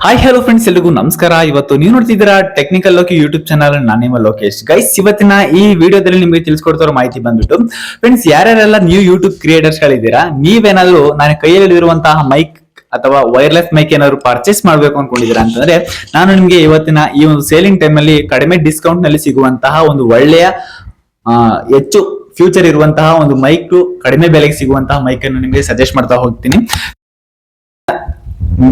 Hi hello friends, ಎಲ್ರಿಗೂ ನಮಸ್ಕಾರ. ಇವತ್ತು ನೀವು ನೋಡ್ತಿದ್ದೀರಾ ಟೆಕ್ನಿಕಲ್ ಲೋಕಿ ಯೂಟ್ಯೂಬ್ ಚಾನಲ್. ನಾನಿಮ್ಮ ಲೋಕೇಶ್. ಗೈಸ್, ಇವತ್ತಿನ ಈ ವಿಡಿಯೋದಲ್ಲಿ ನಿಮಗೆ ತಿಳಿಸ್ಕೊಡ್ತಾರೋ ಮಾಹಿತಿ ಬಂದ್ಬಿಟ್ಟು, ಫ್ರೆಂಡ್ಸ್, ಯಾರ್ಯಾರೆಲ್ಲ ನ್ಯೂ ಯೂಟ್ಯೂಬ್ ಕ್ರಿಯೇಟರ್ಸ್ ಗಳಿದ್ದೀರಾ, ನೀವೇನಾದ್ರೂ ನಾನು ಕೈಯಲ್ಲಿ ಇರುವಂತಹ ಮೈಕ್ ಅಥವಾ ವೈರ್ಲೆಸ್ ಮೈಕ್ ಏನಾದ್ರು ಪರ್ಚೇಸ್ ಮಾಡಬೇಕು ಅನ್ಕೊಂಡಿದ್ದೀರಾ ಅಂತಂದ್ರೆ, ನಾನು ನಿಮಗೆ ಇವತ್ತಿನ ಈ ಒಂದು ಸೇಲಿಂಗ್ ಟೈಮ್ ಅಲ್ಲಿ ಕಡಿಮೆ ಡಿಸ್ಕೌಂಟ್ ನಲ್ಲಿ ಸಿಗುವಂತಹ ಒಂದು ಒಳ್ಳೆಯ ಹೆಚ್ಚು ಫ್ಯೂಚರ್ ಇರುವಂತಹ ಒಂದು ಮೈಕ್, ಕಡಿಮೆ ಬೆಲೆಗೆ ಸಿಗುವಂತಹ ಮೈಕ್ ಅನ್ನು ನಿಮಗೆ ಸಜೆಸ್ಟ್ ಮಾಡ್ತಾ ಹೋಗ್ತೀನಿ.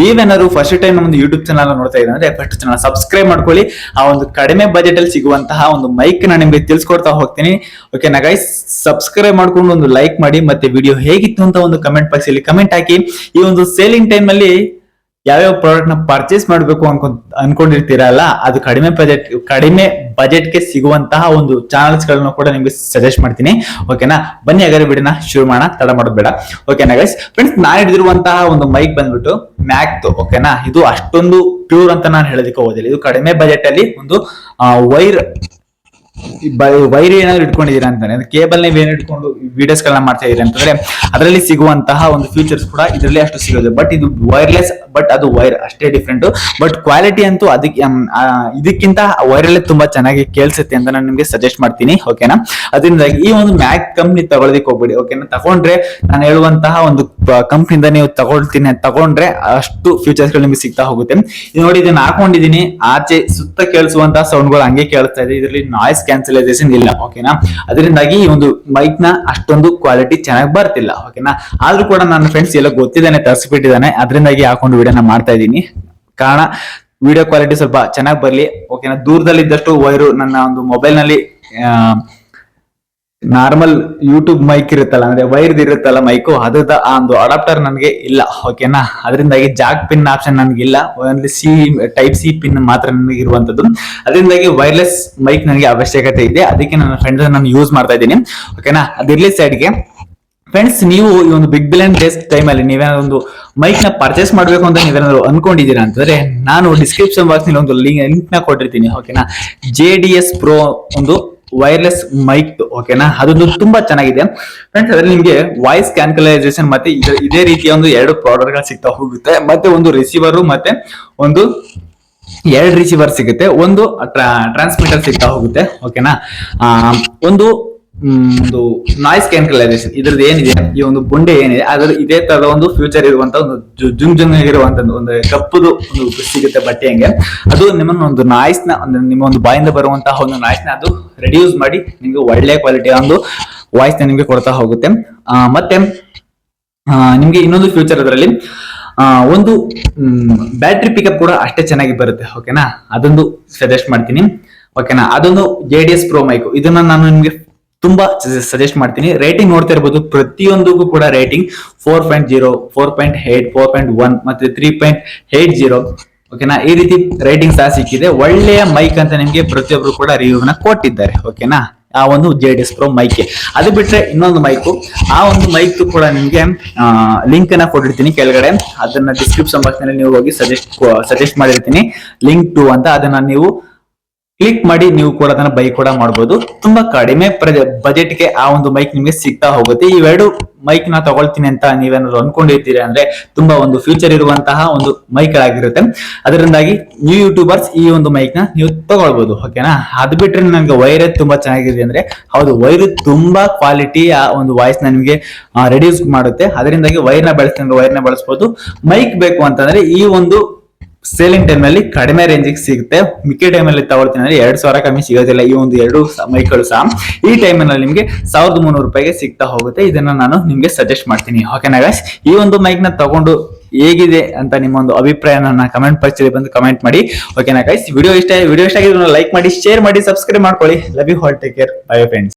ನೀವೇನಾದ್ರು ಫಸ್ಟ್ ಟೈಮ್ ನಮ್ಮದು ಯೂಟ್ಯೂಬ್ ಚಾನಲ್ ನೋಡ್ತಾ ಇದ್ರೆ ಅಂದ್ರೆ ಫಸ್ಟ್ ಚಾನಲ್ ಸಬ್ಸ್ಕ್ರೈಬ್ ಮಾಡ್ಕೊಳ್ಳಿ. ಆ ಒಂದು ಕಡಿಮೆ ಬಜೆಟ್ ಅಲ್ಲಿ ಸಿಗುವಂತಹ ಒಂದು ಮೈಕ್ ನಾನು ನಿಮಗೆ ತಿಳಿಸ್ಕೊಡ್ತಾ ಹೋಗ್ತೀನಿ. ಓಕೆನಾ ಗೈಸ್, ಸಬ್ಸ್ಕ್ರೈಬ್ ಮಾಡ್ಕೊಂಡು ಒಂದು ಲೈಕ್ ಮಾಡಿ, ಮತ್ತೆ ವಿಡಿಯೋ ಹೇಗಿತ್ತು ಅಂತ ಒಂದು ಕಮೆಂಟ್ ಬಾಕ್ಸ್ ಅಲ್ಲಿ ಕಮೆಂಟ್ ಹಾಕಿ. ಈ ಒಂದು ಸೇಲಿಂಗ್ ಟೈಮ್ ಅಲ್ಲಿ ಯಾವ್ಯಾವ ಪ್ರಾಡಕ್ಟ್ ನ ಪರ್ಚೇಸ್ ಮಾಡಬೇಕು ಅನ್ಕೊಂಡಿರ್ತೀರಲ್ಲ, ಅದು ಕಡಿಮೆ ಬಜೆಟ್ ಗೆ ಸಿಗುವಂತಹ ಒಂದು ಚಾನಲ್ಸ್ ಗಳನ್ನ ಕೂಡ ನಿಮ್ಗೆ ಸಜೆಸ್ಟ್ ಮಾಡ್ತೀನಿ. ಓಕೆನಾ, ಬನ್ನಿ ಹಾಗಾದ್ರೆ ವಿಡಿಯೋನ ಶುರು ಮಾಡೋಣ, ತಡ ಮಾಡೋದು ಬೇಡ. ಓಕೆನಾ ಗೈಸ್, ಫ್ರೆಂಡ್ಸ್, ನಾನು ಹಿಡಿದಿರುವಂತಹ ಒಂದು ಮೈಕ್ ಬಂದ್ಬಿಟ್ಟು ಮ್ಯಾಕ್. ಓಕೆನಾ, ಇದು ಅಷ್ಟೊಂದು ಪ್ಯೂರ್ ಅಂತ ನಾನು ಹೇಳೋದಕ್ಕೆ ಹೋಗೋದಿಲ್ಲ. ಇದು ಕಡಿಮೆ ಬಜೆಟ್ ಅಲ್ಲಿ ಒಂದು ವೈರ್ ಏನಾದ್ರು ಇಟ್ಕೊಂಡಿದೀರಾ ಅಂತಾನೆ, ಕೇಬಲ್ ನೀವೇನು ಇಟ್ಕೊಂಡು ವಿಡಿಯೋಸ್ ಗಳನ್ನ ಮಾಡ್ತಾ ಇದೀರಿ ಅಂತಂದ್ರೆ ಅದರಲ್ಲಿ ಸಿಗುವಂತಹ ಒಂದು ಫೀಚರ್ಸ್ ಕೂಡ ಇದರಲ್ಲಿ ಅಷ್ಟು ಸಿಗೋದು. ಬಟ್ ಇದು ವೈರ್ಲೆಸ್, ಬಟ್ ಅದು ವೈರ್ ಅಷ್ಟೇ ಡಿಫ್ರೆಂಟ್. ಬಟ್ ಕ್ವಾಲಿಟಿ ಅಂತೂ ಇದಕ್ಕಿಂತ ವೈರಲ್ಲೇ ತುಂಬಾ ಚೆನ್ನಾಗಿ ಕೇಳಿಸುತ್ತೆ ಅಂತ ನಾನು ನಿಮ್ಗೆ ಸಜೆಸ್ಟ್ ಮಾಡ್ತೀನಿ. ಓಕೆನಾ, ಅದರಿಂದಾಗಿ ಈ ಒಂದು ಮ್ಯಾಕ್ ಕಂಪ್ನಿ ತಗೊಳ್ಳೋದಕ್ಕೆ ಹೋಗ್ಬೇಡಿ. ಓಕೆನಾ, ತಗೊಂಡ್ರೆ ನಾನು ಹೇಳುವಂತಹ ಒಂದು ಕಂಪ್ನಿಯಿಂದ ನೀವು ತಗೊಂಡ್ರೆ ಅಷ್ಟು ಫೀಚರ್ಸ್ ಗಳು ನಿಮ್ಗೆ ಸಿಗ್ತಾ ಹೋಗುತ್ತೆ. ನೋಡಿ, ಇದನ್ನ ಹಾಕೊಂಡಿದೀನಿ, ಆಚೆ ಸುತ್ತ ಕೇಳಿಸುವಂತಹ ಸೌಂಡ್ಗಳು ಹಂಗೆ ಕೇಳಿಸ್ತಾ ಇದೆ. ಇದರಲ್ಲಿ ನಾಯ್ಸ್ ಕ್ಯಾನ್ಸಲೈಸೇಷನ್ ಇಲ್ಲ. ಓಕೆನಾ, ಅದರಿಂದಾಗಿ ಈ ಒಂದು ಮೈಕ್ ನ ಅಷ್ಟೊಂದು ಕ್ವಾಲಿಟಿ ಚೆನ್ನಾಗಿ ಬರ್ತಿಲ್ಲ. ಓಕೆನಾ, ಆದ್ರೂ ಕೂಡ ನನ್ನ ಫ್ರೆಂಡ್ಸ್ ಎಲ್ಲ ಗೊತ್ತಿದ್ದಾನೆ, ತರಿಸ್ಬಿಟ್ಟಿದ್ದಾನೆ, ಅದರಿಂದಾಗಿ ಹಾಕೊಂಡು ವಿಡಿಯೋನ ಮಾಡ್ತಾ ಇದ್ದೀನಿ. ಕಾರಣ ವಿಡಿಯೋ ಕ್ವಾಲಿಟಿ ಸ್ವಲ್ಪ ಚೆನ್ನಾಗಿ ಬರ್ಲಿ. ಓಕೆನಾ, ದೂರದಲ್ಲಿ ಇದ್ದಷ್ಟು ವೈರು ನನ್ನ ಒಂದು ಮೊಬೈಲ್ ನಲ್ಲಿ ನಾರ್ಮಲ್ ಯೂಟ್ಯೂಬ್ ಮೈಕ್ ಇರುತ್ತಲ್ಲ, ಅಂದ್ರೆ ವೈರ್ ಇರುತ್ತಲ್ಲ ಮೈಕು, ಅದ್ರದ ಆ ಒಂದು ಅಡಾಪ್ಟರ್ ನನಗೆ ಇಲ್ಲ. ಓಕೆನಾ, ಅದರಿಂದಾಗಿ ಜಾಕ್ ಪಿನ್ ಆಪ್ಷನ್ ನನಗಿಲ್ಲ, ಓನ್ಲಿ ಟೈಪ್ ಸಿ ಪಿನ್ ಮಾತ್ರ ನನಗೆ ಇರುವಂತದ್ದು. ಅದರಿಂದಾಗಿ ವೈರ್ಲೆಸ್ ಮೈಕ್ ನನಗೆ ಅವಶ್ಯಕತೆ ಇದೆ. ಅದಕ್ಕೆ ನನ್ನ ಫ್ರೆಂಡ್ಸ್ ನಾನು ಯೂಸ್ ಮಾಡ್ತಾ ಇದ್ದೀನಿ. ಓಕೆನಾ, ಅದಿರ್ಲಿ ಸೈಡ್ಗೆ. ಫ್ರೆಂಡ್ಸ್, ನೀವು ಈ ಒಂದು ಬಿಗ್ ಬಿಲಿಯನ್ ಡೇಸ್ ಟೈಮ್ ಅಲ್ಲಿ ನೀವೇನಾದ್ರು ಒಂದು ಮೈಕ್ ನ ಪರ್ಚೇಸ್ ಮಾಡ್ಬೇಕು ಅಂತ ನೀವೇನಾದ್ರು ಅನ್ಕೊಂಡಿದ್ದೀರಾ ಅಂತಂದ್ರೆ, ನಾನು ಡಿಸ್ಕ್ರಿಪ್ಷನ್ ಬಾಕ್ಸ್ ನಲ್ಲಿ ಒಂದು ಲಿಂಕ್ ನ ಕೊಟ್ಟಿರ್ತೀನಿ. ಓಕೆನಾ, JDS Pro ಒಂದು ವೈರ್ಲೆಸ್ ಮೈಕ್. ಓಕೆನಾ, ಅದೊಂದು ತುಂಬಾ ಚೆನ್ನಾಗಿದೆ ಫ್ರೆಂಡ್ಸ್. ಅದರಲ್ಲಿ ನಿಮಗೆ ವಾಯ್ಸ್ ಕ್ಯಾನ್ಸಲೈಸೇಷನ್ ಮತ್ತೆ ಇದೇ ರೀತಿಯ ಒಂದು 2 ಪ್ರಾಡಕ್ಟ್ ಗಳು ಸಿಗ್ತಾ ಹೋಗುತ್ತೆ. ಮತ್ತೆ ಒಂದು ರಿಸೀವರ್ ಮತ್ತೆ ಒಂದು 2 ರಿಸೀವರ್ ಸಿಗುತ್ತೆ, ಒಂದು ಟ್ರಾನ್ಸ್ಮಿಟರ್ ಸಿಗ್ತಾ ಹೋಗುತ್ತೆ. ಓಕೆನಾ, ಒಂದು ನಾಯ್ಸ್ ಕ್ಯಾನ್ಸಲೈಸೇಷನ್ ಇದ್ರದ್ದು ಏನಿದೆ, ಈ ಒಂದು ಬುಂಡೆ ಏನಿದೆ ಅದ್ರ ಇದೇ ತರದ ಒಂದು ಫ್ಯೂಚರ್ ಇರುವಂತ ಒಂದು ಜುಮ್ ಆಗಿರುವಂತದ್ದು ಒಂದು ಕಪ್ಪುದು ಒಂದು ಸಿಗುತ್ತೆ ಬಟ್ಟೆ ಹಂಗೆ. ಅದು ನಿಮ್ಮನ್ನ ಒಂದು ನಾಯ್ಸ್ ನ, ನಿಮ್ಮ ಒಂದು ಬಾಯಿಂದ ಬರುವಂತಹ ಒಂದು ನಾಯ್ಸ್ ನ ಅದು ರೆಡ್ಯೂಸ್ ಮಾಡಿ ನಿಮ್ಗೆ ಒಳ್ಳೆ ಕ್ವಾಲಿಟಿಯ ಒಂದು ವಾಯ್ಸ್ ನ ನಿಮ್ಗೆ ಕೊಡ್ತಾ ಹೋಗುತ್ತೆ. ಮತ್ತೆ ನಿಮ್ಗೆ ಇನ್ನೊಂದು ಫ್ಯೂಚರ್ ಅದರಲ್ಲಿ ಒಂದು ಬ್ಯಾಟ್ರಿ ಪಿಕಪ್ ಕೂಡ ಅಷ್ಟೇ ಚೆನ್ನಾಗಿ ಬರುತ್ತೆ. ಓಕೆನಾ, ಅದೊಂದು ಸಜೆಸ್ಟ್ ಮಾಡ್ತೀನಿ. ಓಕೆನಾ, ಅದೊಂದು JDS Pro ಮೈಕ್. ಇದನ್ನ ನಾನು ನಿಮ್ಗೆ ತುಂಬಾ ಸಜೆಸ್ಟ್ ಮಾಡ್ತೀನಿ. ರೇಟಿಂಗ್ ನೋಡ್ತಾ ಇರ್ಬೋದು, ಪ್ರತಿಯೊಂದಕ್ಕೂ ಕೂಡ ರೇಟಿಂಗ್ 4.0, 4.8, 4.1 ಮತ್ತೆ 3.80. ಓಕೆನಾ, ಈ ರೀತಿ ರೇಟಿಂಗ್ ಸಹ ಸಿಕ್ಕಿದೆ. ಒಳ್ಳೆಯ ಮೈಕ್ ಅಂತ ನಿಮ್ಗೆ ಪ್ರತಿಯೊಬ್ರು ಕೂಡ ರಿವ್ಯೂ ನ ಕೊಟ್ಟಿದ್ದಾರೆ. ಓಕೆನಾ, ಆ ಒಂದು JDS Pro ಮೈಕ್. ಅದು ಬಿಟ್ರೆ ಇನ್ನೊಂದು ಮೈಕು, ಆ ಒಂದು ಮೈಕ್ ಕೂಡ ನಿಮ್ಗೆ ಲಿಂಕ್ ಅನ್ನ ಕೊಟ್ಟಿರ್ತೀನಿ ಕೆಳಗಡೆ. ಅದನ್ನ ಡಿಸ್ಕ್ರಿಪ್ಷನ್ ಬಾಕ್ಸ್ ನಲ್ಲಿ ನೀವು ಹೋಗಿ ಸಜೆಸ್ಟ್ ಮಾಡಿರ್ತೀನಿ, ಲಿಂಕ್ ಟು ಅಂತ. ಅದನ್ನ ನೀವು ಕ್ಲಿಕ್ ಮಾಡಿ ನೀವು ಕೂಡ ಅದನ್ನ ಬೈ ಕೂಡ ಮಾಡಬಹುದು. ತುಂಬಾ ಕಡಿಮೆ ಬಜೆಟ್ ಗೆ ಆ ಒಂದು ಮೈಕ್ ನಿಮ್ಗೆ ಸಿಗ್ತಾ ಹೋಗುತ್ತೆ. ಇವೆರಡು ಮೈಕ್ ನ ತಗೊಳ್ತೀನಿ ಅಂತ ನೀವೇನಾದ್ರು ಅನ್ಕೊಂಡಿರ್ತೀರಿ ಅಂದ್ರೆ ತುಂಬಾ ಒಂದು ಫ್ಯೂಚರ್ ಇರುವಂತಹ ಒಂದು ಮೈಕ್ ಆಗಿರುತ್ತೆ. ಅದರಿಂದಾಗಿ ನ್ಯೂ ಯೂಟ್ಯೂಬರ್ಸ್ ಈ ಒಂದು ಮೈಕ್ ನ ನೀವು ತಗೊಳ್ಬಹುದು. ಓಕೆನಾ, ಅದು ಬಿಟ್ರೆ ನನಗೆ ವೈರ್ ತುಂಬಾ ಚೆನ್ನಾಗಿದೆ ಅಂದ್ರೆ ಹೌದು, ವೈರ್ ತುಂಬಾ ಕ್ವಾಲಿಟಿ ಆ ಒಂದು ವಾಯ್ಸ್ ನ ನಿಮಗೆ ರೆಡ್ಯೂಸ್ ಮಾಡುತ್ತೆ. ಅದರಿಂದಾಗಿ ವೈರ್ ನ ಬಳಸಬಹುದು. ಮೈಕ್ ಬೇಕು ಅಂತಂದ್ರೆ ಈ ಒಂದು ಸೇಲಿಂಗ್ ಟೈಮ್ ನಲ್ಲಿ ಕಡಿಮೆ ರೇಂಜಿಗೆ ಸಿಗುತ್ತೆ. ಮಿಕ್ಕಿ ಟೈಮ್ ಅಲ್ಲಿ ತಗೊಳ್ತೀನಿ ಅಂದ್ರೆ 2,000 ಕಮ್ಮಿ ಸಿಗೋದಿಲ್ಲ. ಈ ಒಂದು 2 ಮೈಕ್ಗಳು ಸಹ ಈ ಟೈಮ್ ನಲ್ಲಿ ನಿಮ್ಗೆ 1,300 ರೂಪಾಯಿಗೆ ಸಿಗ್ತಾ ಹೋಗುತ್ತೆ. ಇದನ್ನ ನಾನು ನಿಮ್ಗೆ ಸಜೆಸ್ಟ್ ಮಾಡ್ತೀನಿ. ಓಕೆನಾ ಗೈಸ್, ಈ ಒಂದು ಮೈಕ್ ನ ತಗೊಂಡು ಹೇಗಿದೆ ಅಂತ ನಿಮ್ಮ ಒಂದು ಅಭಿಪ್ರಾಯ ನನ್ನ ಕಮೆಂಟ್ ಬಾಕ್ಸ್ ಅಲ್ಲಿ ಬಂದು ಕಮೆಂಟ್ ಮಾಡಿ. ಓಕೆನಾ ಗೈಸ್, ವಿಡಿಯೋ ಇಷ್ಟ ಆಗಿದ್ರೆ ಲೈಕ್ ಮಾಡಿ, ಶೇರ್ ಮಾಡಿ, ಸಬ್ಸ್ಕ್ರೈಬ್ ಮಾಡ್ಕೊಳ್ಳಿ. Love you all, take care, bye friends.